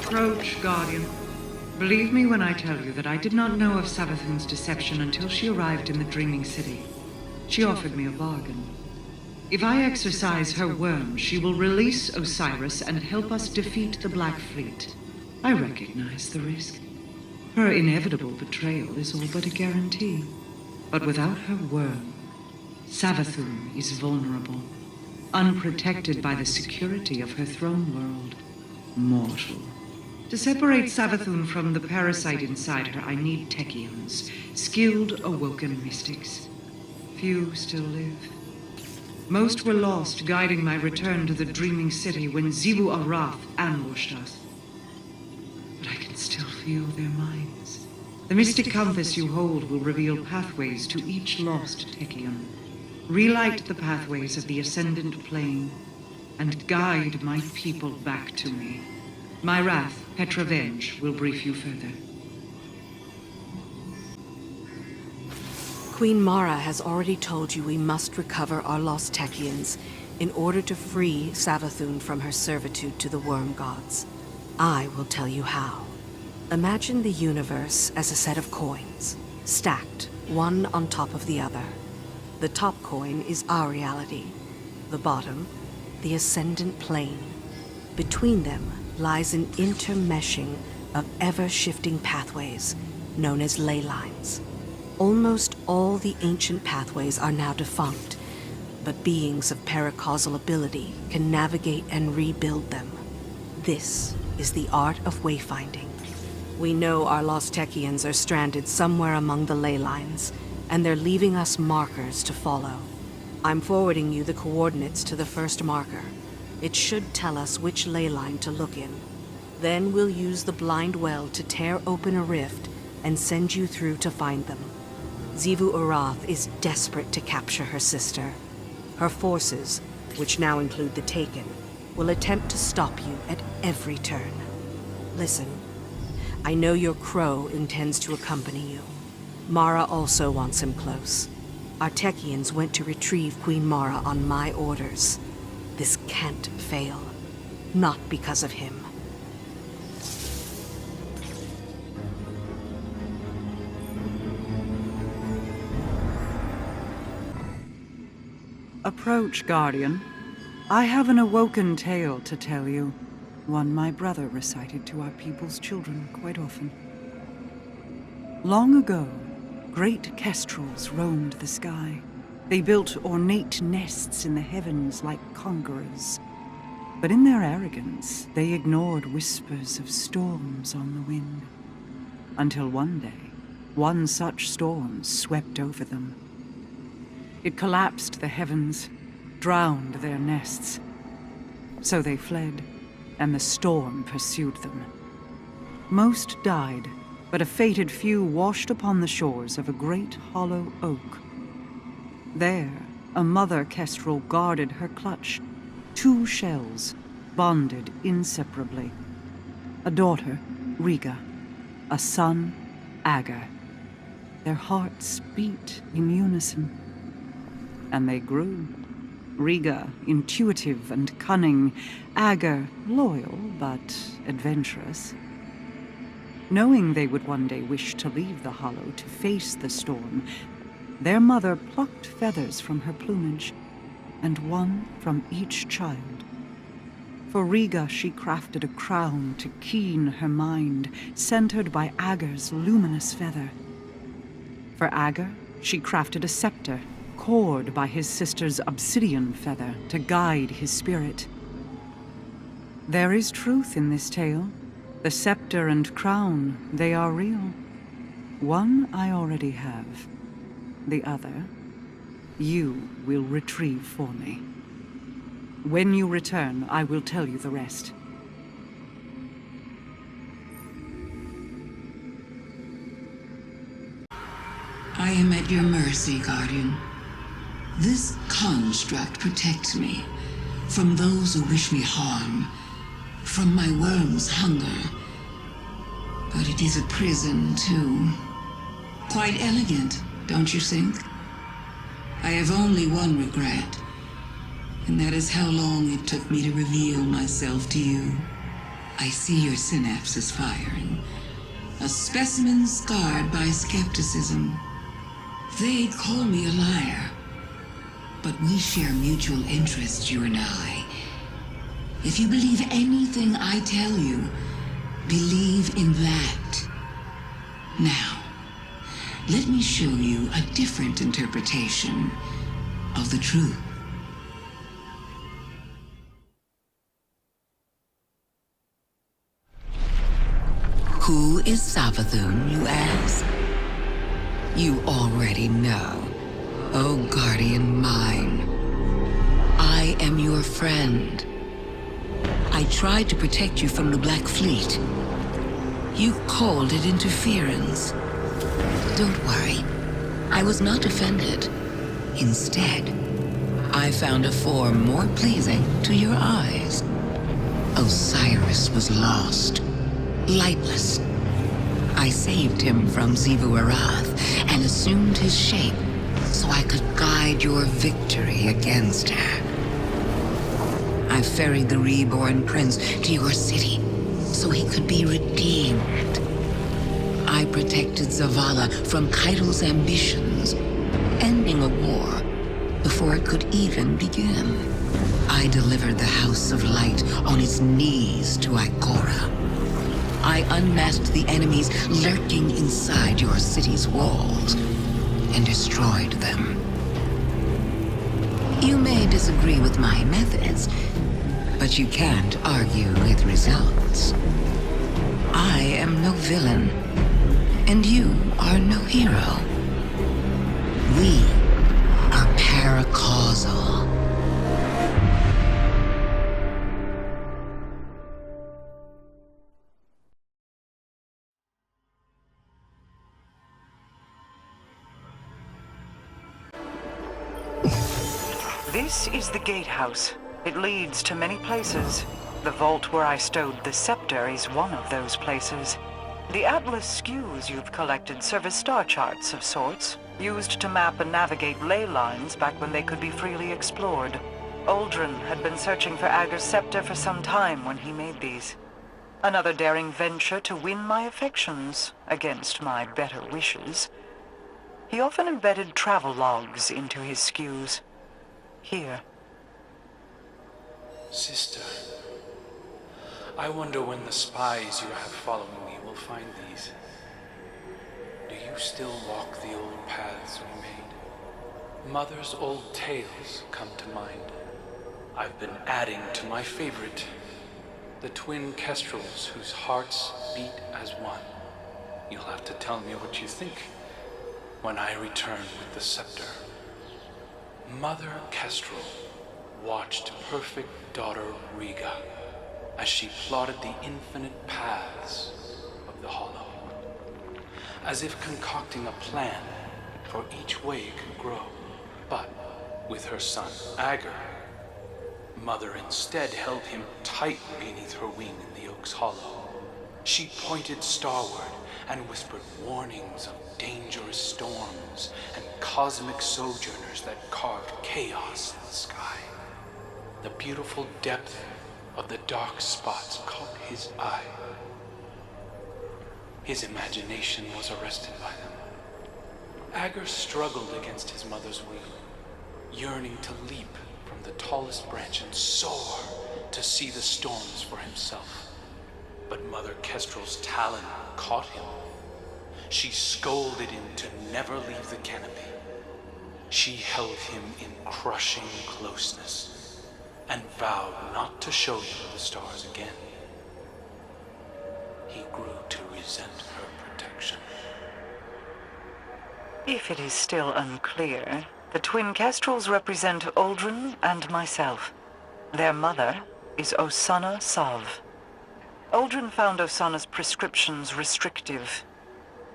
Approach, Guardian. Believe me when I tell you that I did not know of Savathun's deception until she arrived in the Dreaming City. She offered me a bargain. If I exercise her worm, she will release Osiris and help us defeat the Black Fleet. I recognize the risk. Her inevitable betrayal is all but a guarantee. But without her worm, Savathun is vulnerable, unprotected by the security of her throne world. Mortal. To separate Savathun from the parasite inside her, I need Techians, skilled awoken mystics. Few still live. Most were lost guiding my return to the Dreaming City when Xivu Arath ambushed us. But I can still feel their minds. The mystic compass you hold will reveal pathways to each lost Techian. Relight the pathways of the Ascendant Plane, and guide my people back to me. My wrath, Petravenge, will brief you further. Queen Mara has already told you we must recover our lost Techians in order to free Savathun from her servitude to the worm gods. I will tell you how. Imagine the universe as a set of coins, stacked one on top of the other. The top coin is our reality. The bottom, the Ascendant Plane. Between them lies an intermeshing of ever-shifting pathways known as ley lines. Almost all the ancient pathways are now defunct, but beings of paracausal ability can navigate and rebuild them. This is the art of wayfinding. We know our lost Techians are stranded somewhere among the ley lines, and they're leaving us markers to follow. I'm forwarding you the coordinates to the first marker. It should tell us which ley line to look in. Then we'll use the blind well to tear open a rift and send you through to find them. Xivu Arath is desperate to capture her sister. Her forces, which now include the Taken, will attempt to stop you at every turn. Listen, I know your crow intends to accompany you. Mara also wants him close. Our Techians went to retrieve Queen Mara on my orders. This can't fail. Not because of him. Approach, Guardian. I have an awoken tale to tell you. One my brother recited to our people's children quite often. Long ago, great kestrels roamed the sky. They built ornate nests in the heavens like conquerors. But in their arrogance, they ignored whispers of storms on the wind. Until one day, one such storm swept over them. It collapsed the heavens, drowned their nests. So they fled, and the storm pursued them. Most died, but a fated few washed upon the shores of a great hollow oak. There, a mother kestrel guarded her clutch, 2 shells, bonded inseparably. A daughter, Riga, a son, Agar. Their hearts beat in unison. And they grew. Riga, intuitive and cunning. Agar, loyal but adventurous. Knowing they would one day wish to leave the hollow to face the storm, their mother plucked feathers from her plumage, and one from each child. For Riga, she crafted a crown to keen her mind, centered by Agar's luminous feather. For Agar, she crafted a scepter, cored by his sister's obsidian feather to guide his spirit. There is truth in this tale. The scepter and crown, they are real. One I already have. The other, you will retrieve for me. When you return, I will tell you the rest. I am at your mercy, Guardian. This construct protects me from those who wish me harm, from my worm's hunger. But it is a prison, too. Quite elegant, don't you think? I have only one regret, and that is how long it took me to reveal myself to you. I see your synapses firing. A specimen scarred by skepticism. They'd call me a liar. But we share mutual interests, you and I. If you believe anything I tell you, believe in that. Now, let me show you a different interpretation of the truth. Who is Savathun, you ask? You already know. Oh, guardian mine. I am your friend. I tried to protect you from the Black Fleet. You called it interference. Don't worry. I was not offended. Instead, I found a form more pleasing to your eyes. Osiris was lost. Lightless. I saved him from Xivu Arath and assumed his shape so I could guide your victory against her. I ferried the reborn prince to your city so he could be redeemed. I protected Zavala from Kaido's ambitions, ending a war before it could even begin. I delivered the House of Light on its knees to Ikora. I unmasked the enemies lurking inside your city's walls and destroyed them. You may disagree with my methods, but you can't argue with results. I am no villain, and you are no hero. We are paracausal. This is the gatehouse. It leads to many places. The vault where I stowed the scepter is one of those places. The Atlas skews you've collected serve as star charts of sorts, used to map and navigate ley lines back when they could be freely explored. Uldren had been searching for Ager's scepter for some time when he made these. Another daring venture to win my affections, against my better wishes. He often embedded travel logs into his skews. Here. Sister, I wonder when the spies you have following me will find these. Do you still walk the old paths we made? Mother's old tales come to mind. I've been adding to my favorite, the twin kestrels whose hearts beat as one. You'll have to tell me what you think when I return with the scepter. Mother Kestrel watched perfect daughter Riga as she plotted the infinite paths of the Hollow, as if concocting a plan for each way it could grow. But with her son Ager, Mother instead held him tight beneath her wing in the Oak's Hollow. She pointed starward and whispered warnings of dangerous storms and cosmic sojourners that carved chaos in the sky. The beautiful depth of the dark spots caught his eye. His imagination was arrested by them. Ager struggled against his mother's will, yearning to leap from the tallest branch and soar to see the storms for himself. But Mother Kestrel's talon caught him. She scolded him to never leave the canopy. She held him in crushing closeness and vowed not to show him the stars again. He grew to resent her protection. If it is still unclear, the twin kestrels represent Uldren and myself. Their mother is Osana Sav. Uldren found Osana's prescriptions restrictive.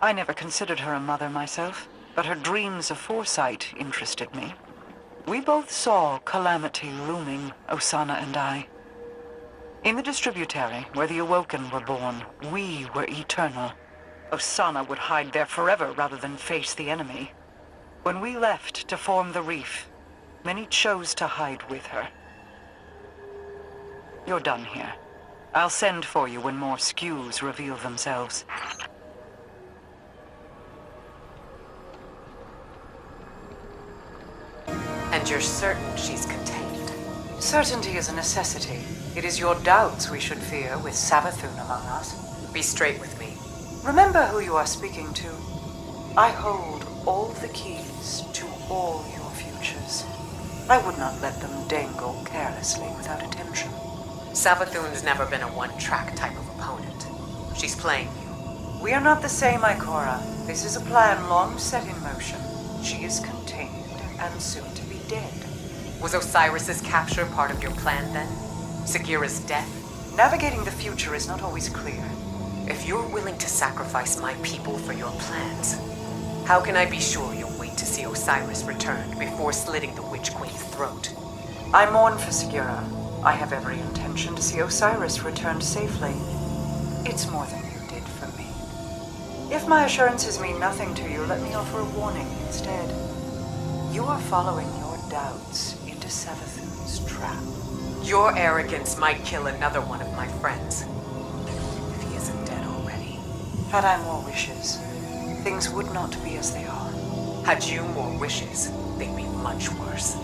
I never considered her a mother myself, but her dreams of foresight interested me. We both saw calamity looming, Osana and I. In the distributary, where the Awoken were born, we were eternal. Osana would hide there forever rather than face the enemy. When we left to form the Reef, many chose to hide with her. You're done here. I'll send for you when more skews reveal themselves. And you're certain she's contained? Certainty is a necessity. It is your doubts we should fear with Savathun among us. Be straight with me. Remember who you are speaking to. I hold all the keys to all your futures. I would not let them dangle carelessly without attention. Savathun's never been a one-track type of opponent. She's playing you. We are not the same, Ikora. This is a plan long set in motion. She is contained and soon to be dead. Was Osiris's capture part of your plan then? Sagira's death? Navigating the future is not always clear. If you're willing to sacrifice my people for your plans, how can I be sure you'll wait to see Osiris returned before slitting the Witch Queen's throat? I mourn for Sagira. I have every intention to see Osiris returned safely. It's more than you did for me. If my assurances mean nothing to you, let me offer a warning instead. You are following your doubts into Savathun's trap. Your arrogance might kill another one of my friends. If he isn't dead already. Had I more wishes, things would not be as they are. Had you more wishes, they'd be much worse.